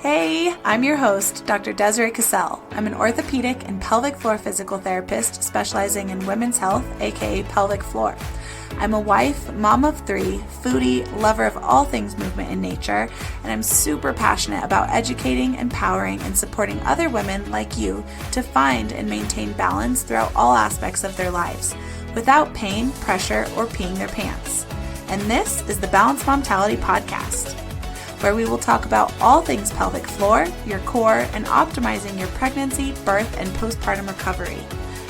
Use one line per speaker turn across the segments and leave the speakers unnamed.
Hey, I'm your host, Dr. Desiree Cassell. I'm an orthopedic and pelvic floor physical therapist specializing in women's health, aka pelvic floor. I'm a wife, mom of 3, foodie, lover of all things movement and nature, and I'm super passionate about educating, empowering, and supporting other women like you to find and maintain balance throughout all aspects of their lives, without pain, pressure, or peeing their pants. And this is the Balanced Momtality Podcast, where we will talk about all things pelvic floor, your core, and optimizing your pregnancy, birth, and postpartum recovery,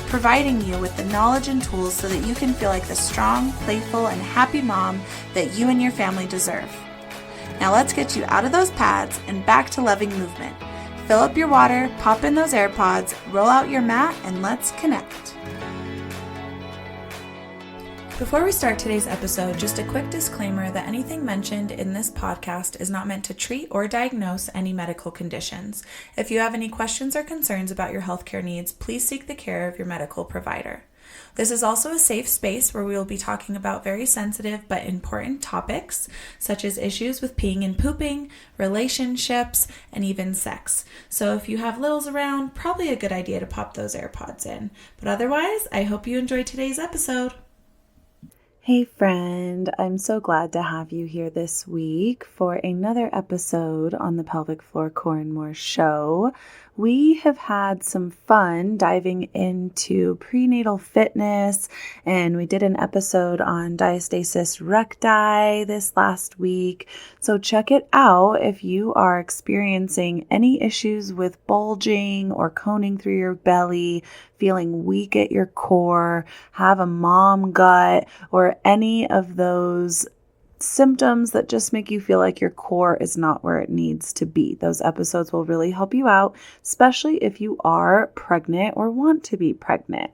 providing you with the knowledge and tools so that you can feel like the strong, playful, and happy mom that you and your family deserve. Now let's get you out of those pads and back to loving movement. Fill up your water, pop in those AirPods, roll out your mat, and let's connect. Before we start today's episode, just a quick disclaimer that anything mentioned in this podcast is not meant to treat or diagnose any medical conditions. If you have any questions or concerns about your healthcare needs, please seek the care of your medical provider. This is also a safe space where we will be talking about very sensitive but important topics, such as issues with peeing and pooping, relationships, and even sex. So if you have littles around, probably a good idea to pop those AirPods in. But otherwise, I hope you enjoy today's episode. Hey friend, I'm so glad to have you here this week for another episode on the Pelvic Floor Core and More show. We have had some fun diving into prenatal fitness, and we did an episode on diastasis recti this last week. So check it out if you are experiencing any issues with bulging or coning through your belly, feeling weak at your core, have a mom gut, or any of those symptoms that just make you feel like your core is not where it needs to be. Those episodes will really help you out, especially if you are pregnant or want to be pregnant.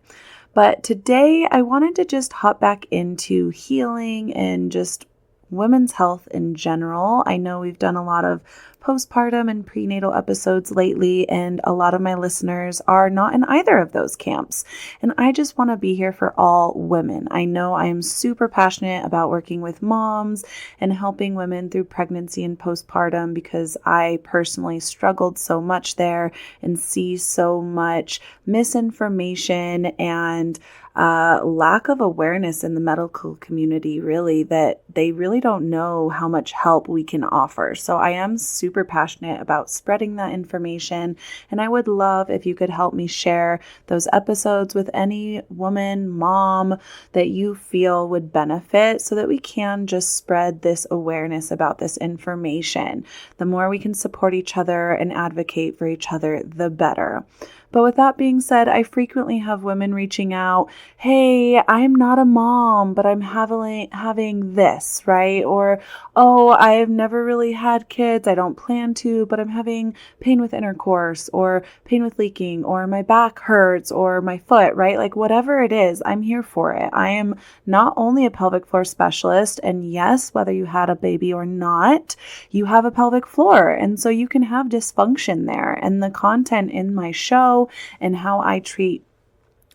But today I wanted to just hop back into healing and just women's health in general. I know we've done a lot of postpartum and prenatal episodes lately, and a lot of my listeners are not in either of those camps. And I just want to be here for all women. I know I am super passionate about working with moms and helping women through pregnancy and postpartum because I personally struggled so much there and see so much misinformation and lack of awareness in the medical community, really, that they really don't know how much help we can offer. So I am super passionate about spreading that information, and I would love if you could help me share those episodes with any woman, mom that you feel would benefit so that we can just spread this awareness about this information. The more we can support each other and advocate for each other, the better. But with that being said, I frequently have women reaching out, hey, I'm not a mom, but I'm having this, right? Or, oh, I've never really had kids. I don't plan to, but I'm having pain with intercourse or pain with leaking or my back hurts or my foot, right? Like whatever it is, I'm here for it. I am not only a pelvic floor specialist, and yes, whether you had a baby or not, you have a pelvic floor. And so you can have dysfunction there. And the content in my show and how I treat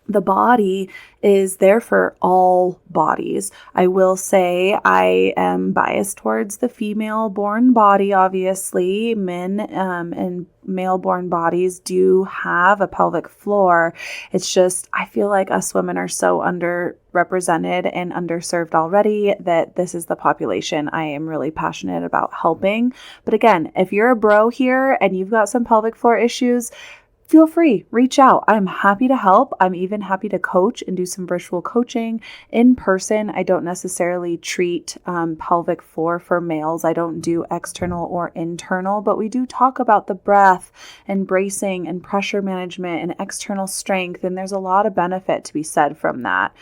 the body is there for all bodies. I will say I am biased towards the female-born body, obviously. Men and male-born bodies do have a pelvic floor. It's just, I feel like us women are so underrepresented and underserved already that this is the population I am really passionate about helping. But again, if you're a bro here and you've got some pelvic floor issues, feel free, reach out. I'm happy to help. I'm even happy to coach and do some virtual coaching in person. I don't necessarily treat pelvic floor for males. I don't do external or internal, but we do talk about the breath and bracing and pressure management and external strength. And there's a lot of benefit to be said from that.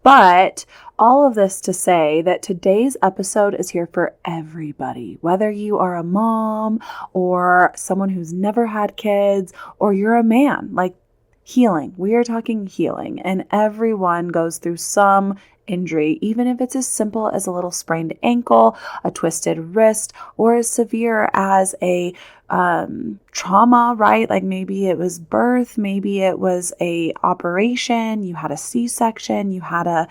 But all of this to say that today's episode is here for everybody, whether you are a mom or someone who's never had kids or you're a man, like healing. We are talking healing, and everyone goes through some injury, even if it's as simple as a little sprained ankle, a twisted wrist, or as severe as a trauma, right? Like maybe it was birth, maybe it was a operation, you had a C-section, you had a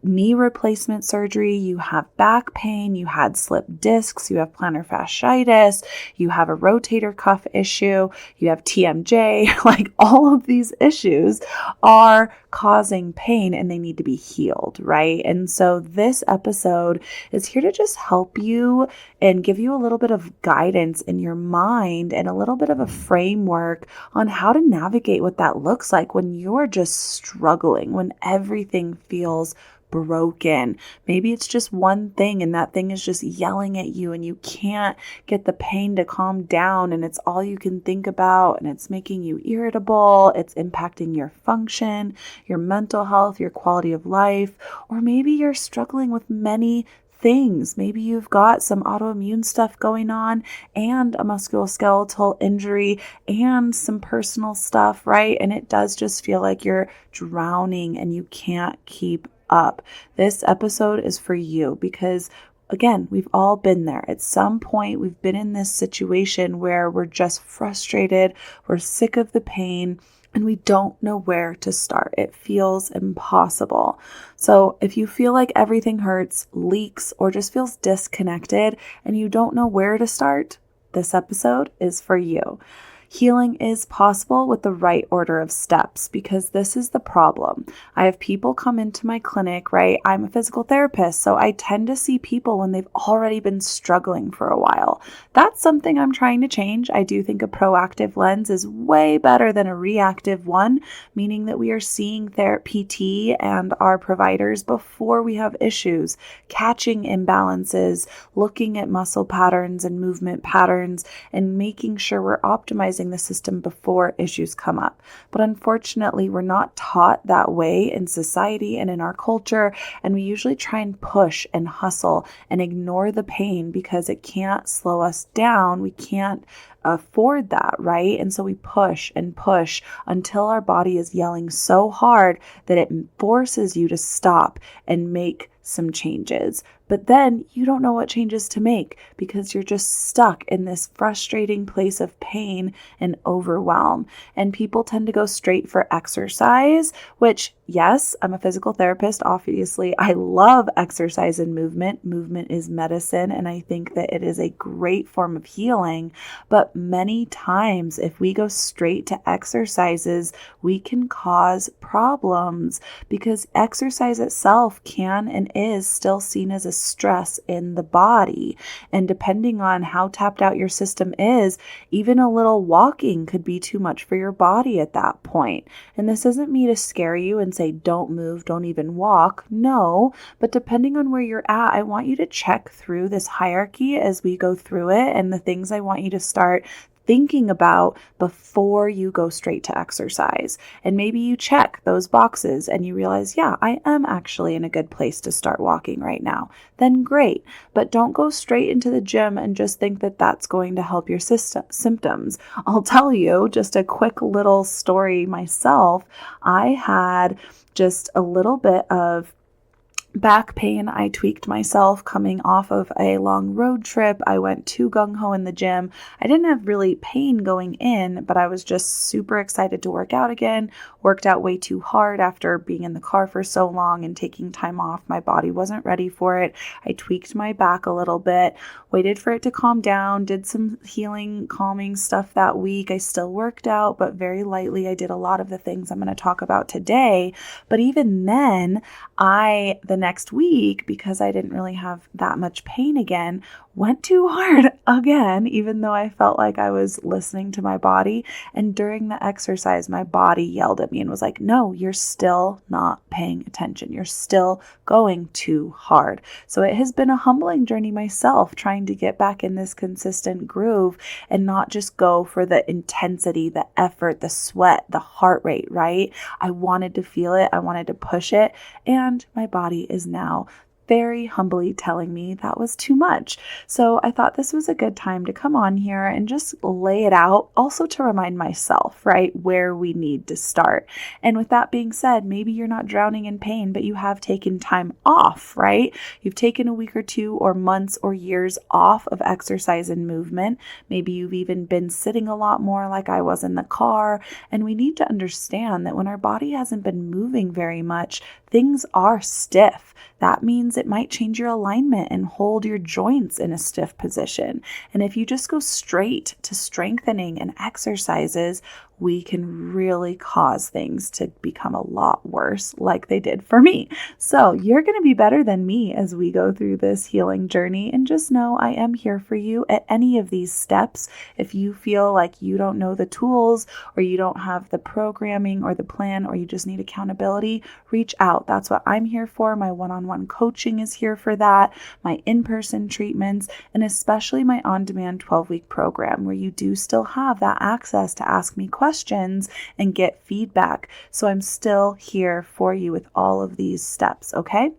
knee replacement surgery, you have back pain, you had slipped discs, you have plantar fasciitis, you have a rotator cuff issue, you have TMJ, like all of these issues are causing pain and they need to be healed, right? And so this episode is here to just help you and give you a little bit of guidance in your mind and a little bit of a framework on how to navigate what that looks like when you're just struggling, when everything feels broken. Maybe it's just one thing and that thing is just yelling at you and you can't get the pain to calm down and it's all you can think about and it's making you irritable. It's impacting your function, your mental health, your quality of life, or maybe you're struggling with many things. Maybe you've got some autoimmune stuff going on and a musculoskeletal injury and some personal stuff, right? And it does just feel like you're drowning and you can't keep up. This episode is for you because again, we've all been there. At some point, we've been in this situation where we're just frustrated, we're sick of the pain, and we don't know where to start. It feels impossible. So if you feel like everything hurts, leaks, or just feels disconnected, and you don't know where to start, this episode is for you. Healing is possible with the right order of steps because this is the problem. I have people come into my clinic, right? I'm a physical therapist, so I tend to see people when they've already been struggling for a while. That's something I'm trying to change. I do think a proactive lens is way better than a reactive one, meaning that we are seeing PT and our providers before we have issues, catching imbalances, looking at muscle patterns and movement patterns, and making sure we're optimizing the system before issues come up. But unfortunately, we're not taught that way in society and in our culture, and we usually try and push and hustle and ignore the pain because it can't slow us down. We can't afford that, right? And so we push and push until our body is yelling so hard that it forces you to stop and make some changes. But then you don't know what changes to make because you're just stuck in this frustrating place of pain and overwhelm. And people tend to go straight for exercise, which, yes, I'm a physical therapist. Obviously, I love exercise and movement. Movement is medicine, and I think that it is a great form of healing. But many times, if we go straight to exercises, we can cause problems because exercise itself can and is still seen as a stress in the body. And depending on how tapped out your system is, even a little walking could be too much for your body at that point. And this isn't me to scare you and say, don't move, don't even walk. No, but depending on where you're at, I want you to check through this hierarchy as we go through it and the things I want you to start thinking about before you go straight to exercise. And maybe you check those boxes and you realize, yeah, I am actually in a good place to start walking right now. Then great. But don't go straight into the gym and just think that that's going to help your symptoms. I'll tell you just a quick little story myself. I had just a little bit of back pain. I tweaked myself coming off of a long road trip. I went too gung-ho in the gym. I didn't have really pain going in, but I was just super excited to work out again. Worked out way too hard after being in the car for so long and taking time off. My body wasn't ready for it. I tweaked my back a little bit, waited for it to calm down, did some healing, calming stuff that week. I still worked out, but very lightly. I did a lot of the things I'm going to talk about today. But even then, the next week, because I didn't really have that much pain again, went too hard again, even though I felt like I was listening to my body. And during the exercise, my body yelled at me and was like, no, you're still not paying attention. You're still going too hard. So it has been a humbling journey myself, trying to get back in this consistent groove and not just go for the intensity, the effort, the sweat, the heart rate, right? I wanted to feel it. I wanted to push it. And my body is now very humbly telling me that was too much. So I thought this was a good time to come on here and just lay it out, also to remind myself, right, where we need to start. And with that being said, maybe you're not drowning in pain, but you have taken time off, right? You've taken a week or two or months or years off of exercise and movement. Maybe you've even been sitting a lot more like I was in the car. And we need to understand that when our body hasn't been moving very much, things are stiff. That means it might change your alignment and hold your joints in a stiff position. And if you just go straight to strengthening and exercises, we can really cause things to become a lot worse like they did for me. So you're going to be better than me as we go through this healing journey. And just know I am here for you at any of these steps. If you feel like you don't know the tools or you don't have the programming or the plan or you just need accountability, reach out. That's what I'm here for. My one-on-one coaching is here for that. My in-person treatments, and especially my on-demand 12-week program where you do still have that access to ask me questions and get feedback. So I'm still here for you with all of these steps, okay?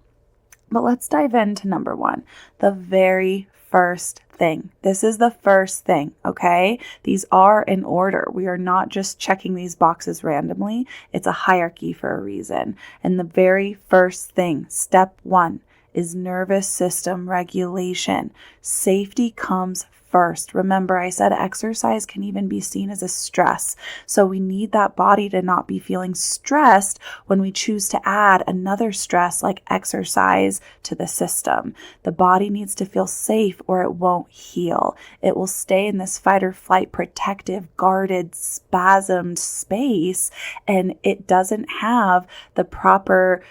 But let's dive into number one, the very first thing. This is the first thing, okay? These are in order. We are not just checking these boxes randomly. It's a hierarchy for a reason. And the very first thing, step one, is nervous system regulation. Safety comes first. Remember, I said exercise can even be seen as a stress. So we need that body to not be feeling stressed when we choose to add another stress like exercise to the system. The body needs to feel safe or it won't heal. It will stay in this fight or flight, protective, guarded, spasmed space, and it doesn't have the proper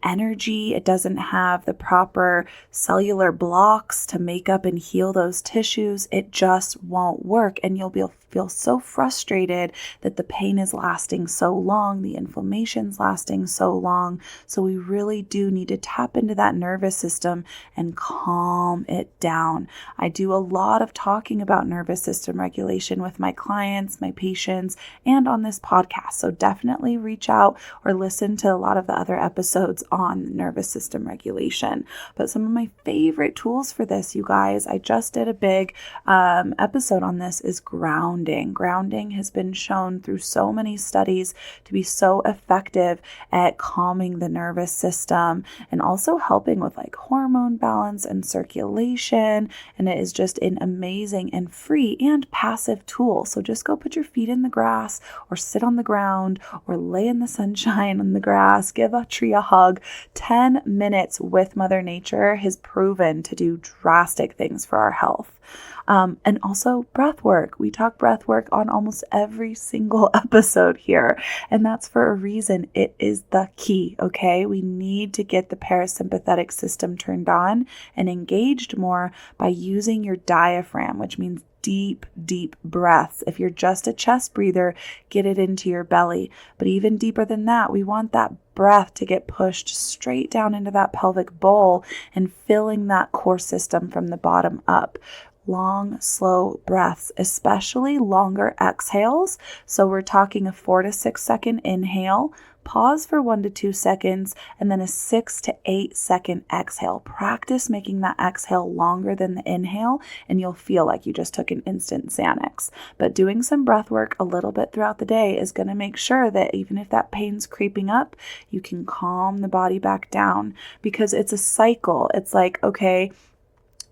energy. It doesn't have the proper cellular blocks to make up and heal those tissues. It just won't work. And you'll feel so frustrated that the pain is lasting so long, the inflammation's lasting so long. So we really do need to tap into that nervous system and calm it down. I do a lot of talking about nervous system regulation with my clients, my patients, and on this podcast. So definitely reach out or listen to a lot of the other episodes on nervous system regulation. But some of my favorite tools for this, you guys, I just did a big episode on this, is grounding. Grounding has been shown through so many studies to be so effective at calming the nervous system and also helping with like hormone balance and circulation. And it is just an amazing and free and passive tool. So just go put your feet in the grass or sit on the ground or lay in the sunshine on the grass, give a tree a hug. 10 minutes with Mother Nature has proven to do drastic things for our health. And also breath work. We talk breath work on almost every single episode here. And that's for a reason. It is the key, okay? We need to get the parasympathetic system turned on and engaged more by using your diaphragm, which means deep, deep breaths. If you're just a chest breather, get it into your belly. But even deeper than that, we want that breath to get pushed straight down into that pelvic bowl and filling that core system from the bottom up. Long, slow breaths, especially longer exhales. So we're talking a 4 to 6 second inhale, pause for 1 to 2 seconds, and then a 6 to 8 second exhale. Practice making that exhale longer than the inhale, and you'll feel like you just took an instant Xanax. But doing some breath work a little bit throughout the day is going to make sure that even if that pain's creeping up, you can calm the body back down, because it's a cycle. It's like, okay,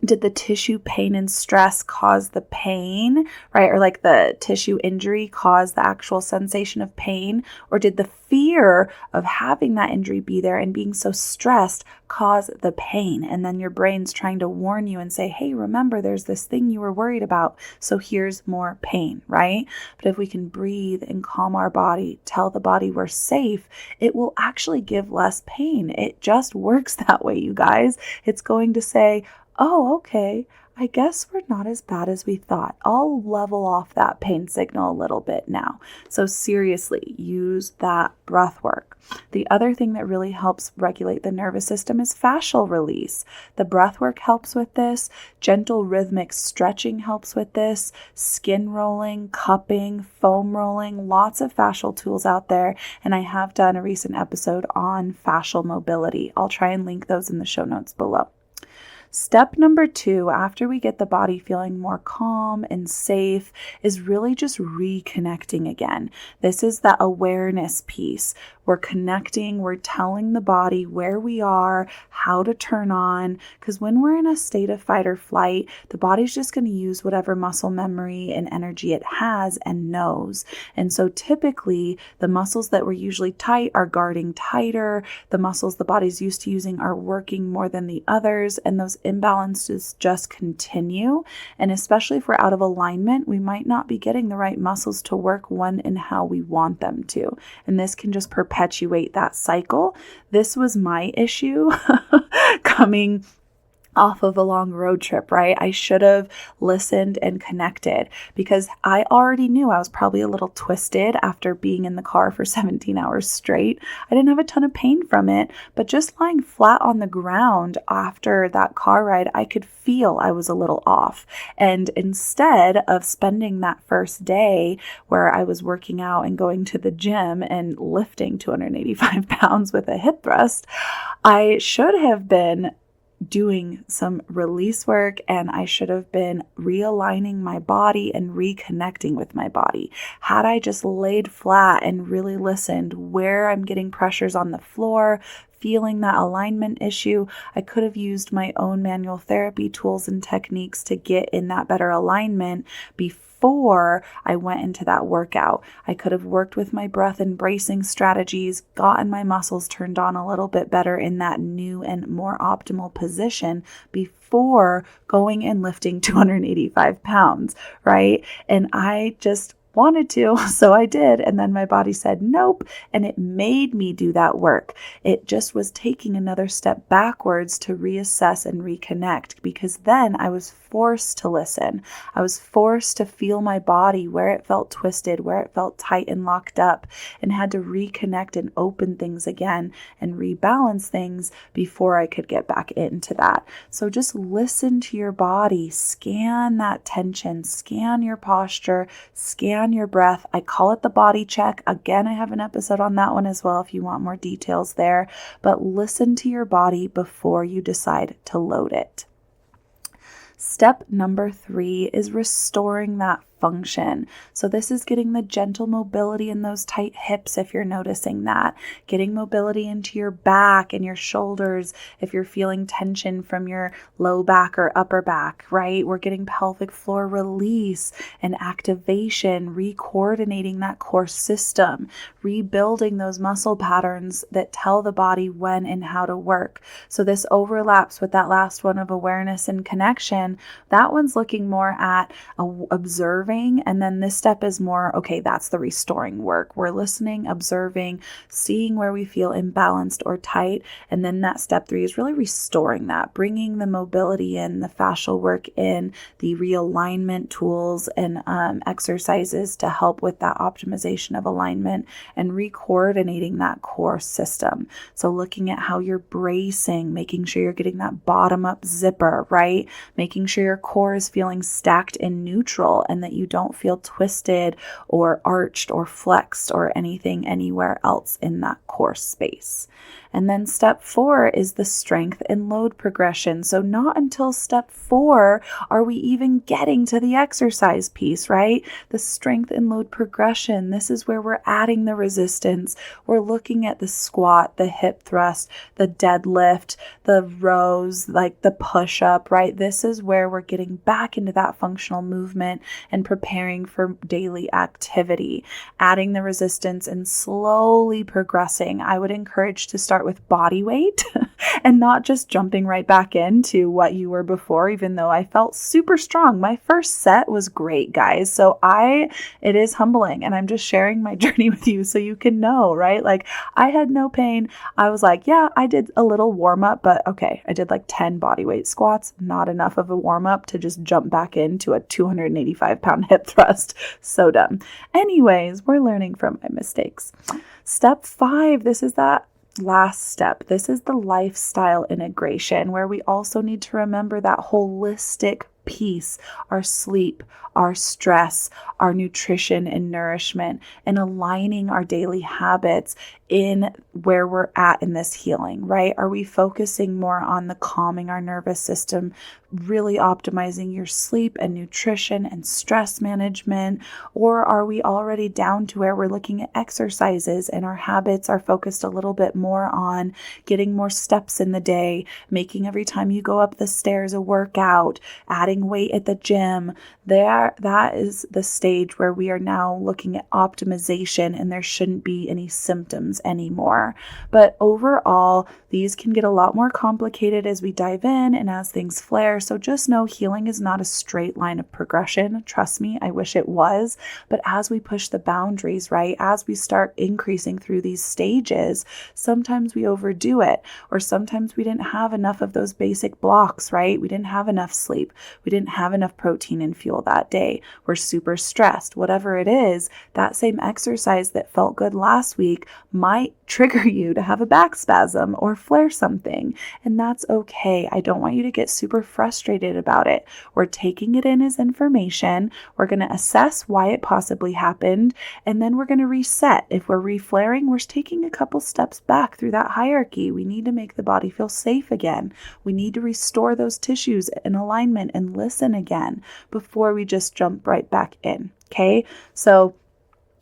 did the tissue pain and stress cause the pain, right? Or like the tissue injury cause the actual sensation of pain? Or did the fear of having that injury be there and being so stressed cause the pain? And then your brain's trying to warn you and say, hey, remember, there's this thing you were worried about, so here's more pain, right? But if we can breathe and calm our body, tell the body we're safe, it will actually give less pain. It just works that way, you guys. It's going to say, oh, okay, I guess we're not as bad as we thought. I'll level off that pain signal a little bit now. So seriously, use that breath work. The other thing that really helps regulate the nervous system is fascial release. The breath work helps with this. Gentle rhythmic stretching helps with this. Skin rolling, cupping, foam rolling, lots of fascial tools out there. And I have done a recent episode on fascial mobility. I'll try and link those in the show notes below. Step number 2, after we get the body feeling more calm and safe, is really just reconnecting again. This is that awareness piece. We're connecting, we're telling the body where we are, how to turn on, because when we're in a state of fight or flight, the body's just going to use whatever muscle memory and energy it has and knows. And so typically, the muscles that were usually tight are guarding tighter. The muscles the body's used to using are working more than the others, and those imbalances just continue. And especially if we're out of alignment, we might not be getting the right muscles to work when and how we want them to. And this can just perpetuate that cycle. This was my issue coming off of a long road trip, right? I should have listened and connected because I already knew I was probably a little twisted after being in the car for 17 hours straight. I didn't have a ton of pain from it, but just lying flat on the ground after that car ride, I could feel I was a little off. And instead of spending that first day where I was working out and going to the gym and lifting 285 pounds with a hip thrust, I should have been doing some release work, and I should have been realigning my body and reconnecting with my body. Had I just laid flat and really listened where I'm getting pressures on the floor, feeling that alignment issue, I could have used my own manual therapy tools and techniques to get in that better alignment before I went into that workout. I could have worked with my breath and bracing strategies, gotten my muscles turned on a little bit better in that new and more optimal position before going and lifting 285 pounds, right? And I just wanted to, so I did. And then my body said, nope. And it made me do that work. It just was taking another step backwards to reassess and reconnect, because then I was forced to listen. I was forced to feel my body where it felt twisted, where it felt tight and locked up, and had to reconnect and open things again and rebalance things before I could get back into that. So just listen to your body, scan that tension, scan your posture, scan your breath. I call it the body check. Again, I have an episode on that one as well if you want more details there, but listen to your body before you decide to load it. Step number 3 is restoring that function. So this is getting the gentle mobility in those tight hips if you're noticing that, getting mobility into your back and your shoulders if you're feeling tension from your low back or upper back, right? We're getting pelvic floor release and activation, re-coordinating that core system, rebuilding those muscle patterns that tell the body when and how to work. So this overlaps with that last one of awareness and connection. That one's looking more at observing. And then this step is more, okay, that's the restoring work. We're listening, observing, seeing where we feel imbalanced or tight. And then that step 3 is really restoring that, bringing the mobility in, the fascial work in, the realignment tools and exercises to help with that optimization of alignment and re-coordinating that core system. So looking at how you're bracing, making sure you're getting that bottom up zipper, right? Making sure your core is feeling stacked and neutral and that you don't feel twisted or arched or flexed or anything anywhere else in that core space. And then step 4 is the strength and load progression. So not until step 4 are we even getting to the exercise piece, right? The strength and load progression. This is where we're adding the resistance. We're looking at the squat, the hip thrust, the deadlift, the rows, like the push up, right? This is where we're getting back into that functional movement and preparing for daily activity, adding the resistance and slowly progressing. I would encourage to start start with body weight and not just jumping right back into what you were before, even though I felt super strong. My first set was great, guys. So it is humbling, and I'm just sharing my journey with you so you can know, right? Like, I had no pain. I was like, yeah, I did a little warm up, but okay, I did like 10 body weight squats, not enough of a warm up to just jump back into a 285-pound hip thrust. So dumb. Anyways, we're learning from my mistakes. Step 5, this is that last step. This is the lifestyle integration, where we also need to remember that holistic piece, our sleep, our stress, our nutrition and nourishment, and aligning our daily habits in where we're at in this healing, right? Are we focusing more on the calming our nervous system, really optimizing your sleep and nutrition and stress management? Or are we already down to where we're looking at exercises and our habits are focused a little bit more on getting more steps in the day, making every time you go up the stairs a workout, adding weight at the gym? That is the stage where we are now looking at optimization, and there shouldn't be any symptoms anymore. But overall, these can get a lot more complicated as we dive in and as things flare. So just know healing is not a straight line of progression. Trust me, I wish it was. But as we push the boundaries, right, as we start increasing through these stages, sometimes we overdo it, or sometimes we didn't have enough of those basic blocks, right? We didn't have enough sleep. We didn't have enough protein and fuel that day. We're super stressed. Whatever it is, that same exercise that felt good last week might trigger you to have a back spasm or flare something. And that's okay. I don't want you to get super frustrated about it. We're taking it in as information. We're going to assess why it possibly happened. And then we're going to reset. If we're reflaring, we're taking a couple steps back through that hierarchy. We need to make the body feel safe again. We need to restore those tissues in alignment and listen again before we just jump right back in. Okay. So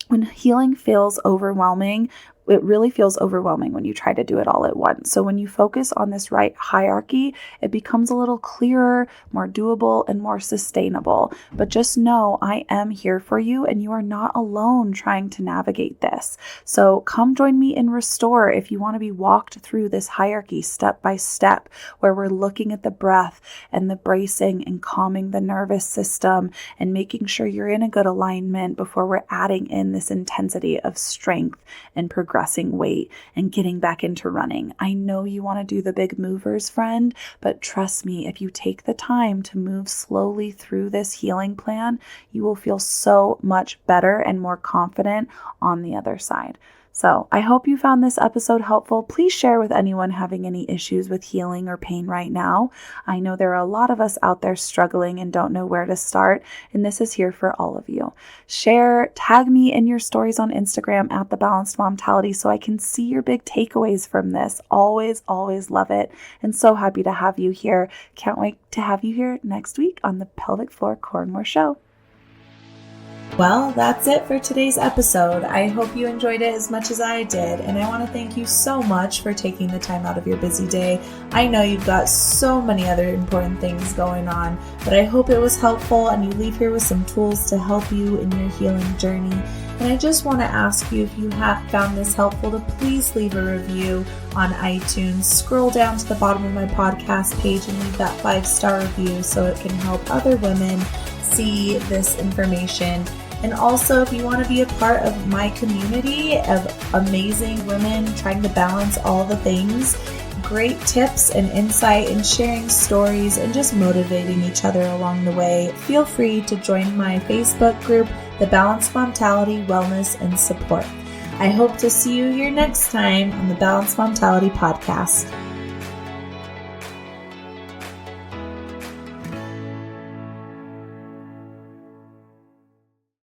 when healing feels overwhelming, it really feels overwhelming when you try to do it all at once. So when you focus on this right hierarchy, it becomes a little clearer, more doable, and more sustainable. But just know I am here for you, and you are not alone trying to navigate this. So come join me in Restore if you want to be walked through this hierarchy step by step, where we're looking at the breath and the bracing and calming the nervous system and making sure you're in a good alignment before we're adding in this intensity of strength and progressing weight and getting back into running. I know you want to do the big movers, friend, but trust me, if you take the time to move slowly through this healing plan, you will feel so much better and more confident on the other side. So I hope you found this episode helpful. Please share with anyone having any issues with healing or pain right now. I know there are a lot of us out there struggling and don't know where to start, and this is here for all of you. Share, tag me in your stories on Instagram at The Balanced Momtality so I can see your big takeaways from this. Always, always love it, and so happy to have you here. Can't wait to have you here next week on the Pelvic Floor Core and More Show. Well, that's it for today's episode. I hope you enjoyed it as much as I did, and I want to thank you so much for taking the time out of your busy day. I know you've got so many other important things going on, but I hope it was helpful and you leave here with some tools to help you in your healing journey. And I just want to ask you, if you have found this helpful, to please leave a review on iTunes. Scroll down to the bottom of my podcast page and leave that 5-star review so it can help other women see this information. And also, if you want to be a part of my community of amazing women trying to balance all the things, great tips and insight and sharing stories and just motivating each other along the way, feel free to join my Facebook group, The Balanced Momtality, Wellness and Support. I hope to see you here next time on the Balanced Momtality podcast.